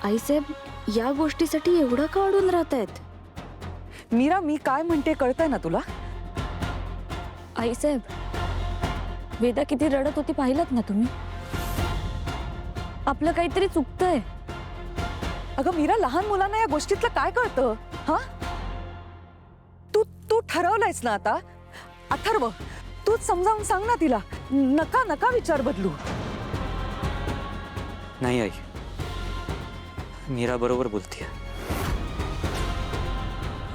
आईसाहेब, या गोष्टीसाठी एवढं का अडून राहतायत? मीरा, मी काय म्हणते कळतंय ना तुला? आईसाहेब, वेदा किती रडत होती पाहिलत ना तुम्ही? आपलं काहीतरी चुकतंय. अगं मीरा, लहान मुलांना या गोष्टीतलं काय कळतं? हा, तू तू ठरवलंयस ना आता. अथर्व, तूच समजावून सांग ना तिला. नका नका विचार बदलू. नाही आई, मीरा बरोबर बोलतीये.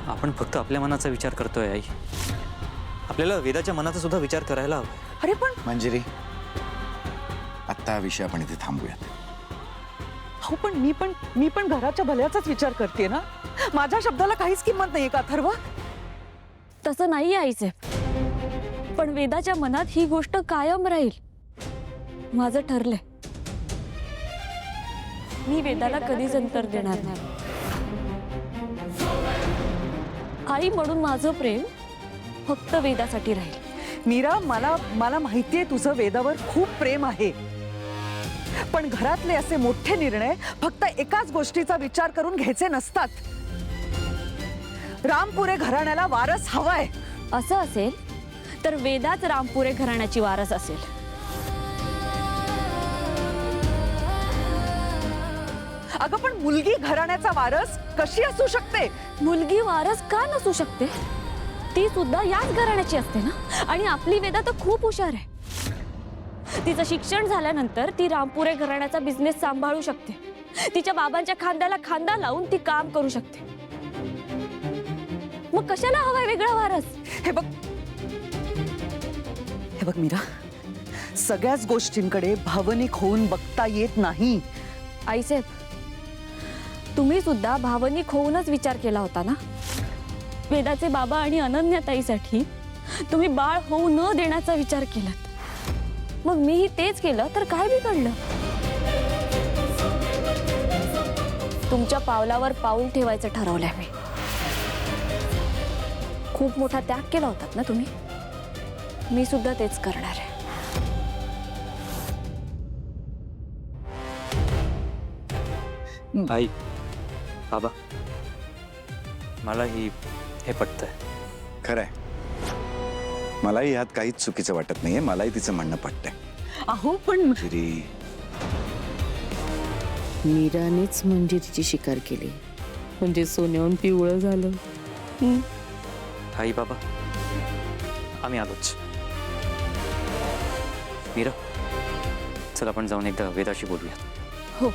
आपण फक्त आपल्या मनाचा विचार करतोय आई. आपल्याला वेदाच्या मनाचा सुद्धा विचार करायला हवा. अरे पण मंजिरी, आत्ता हा विषय आपण इथे थांबूयात. हो, पण मी पण घराच्या भल्याचाच विचार करते ना. माझ्या शब्दाला काहीच किंमत नाहीये का अथर्व? तसं नाही आईसाहेब, पण वेदाच्या मनात ही गोष्ट कायम राहील. माझं ठरलंय, मी वेदाला कधीच अंतर देणार नाही. आई म्हणून माझं प्रेम फक्त वेदासाठी राहील. मीरा, मला माहितीये तुझं वेदावर खूप प्रेम आहे, पण घरातले असे मोठे निर्णय फक्त एकाच गोष्टीचा विचार करून घ्यायचे नसतात. रामपुरे घराण्याला वारस हवाय. असं असेल तर वेदाच रामपुरे घराण्याची वारस असेल. अगं पण मुलगी घराण्याचा वारस कशी असू शकते? मुलगी वारस का नसू शकते? ती सुद्धा याच घराण्याची असते ना. आणि आपली वेदा तर खूप हुशार आहे. तिचं शिक्षण झाल्यानंतर ती रामपुरे घराण्याचा बिझनेस सांभाळू शकते. तिच्या बाबांच्या खांद्याला खांदा लावून ती काम करू शकते. मग कशाला हवाय वेगळा वारस? हे बघ मीरा, सगळ्याच गोष्टींकडे भावनिक होऊन बघता येत नाही. आईसाहेब, तुम्ही सुद्धा भावनिक होऊनच विचार केला होता ना. वेदाचे बाबा आणि अनन्याताईसाठी तुम्ही बाळ होऊ न देण्याचा विचार केलात. मग मीही तेच केलं तर काय बिघडलं? तुमच्या पावलावर पाऊल ठेवायचं ठरवलंय मी. खूप मोठा त्याग केला होतात ना तुम्ही. मी सुद्धा तेच करणार आहे. आई, बाबा, मला हे पटतंय. खरंय, मलाही यात काहीच चुकीचं वाटत नाहीये. मलाही तिचं म्हणणं पटतंय. अहो पण मंजिरी, मीरानेच मंजिरीची शिकार केली, म्हणजे सोन्याहून पिवळं झालं. आई, बाबा, आम्ही आलोच. मीरा, चल आपण जाऊन एकदा वेदाशी बोलूयात. हो.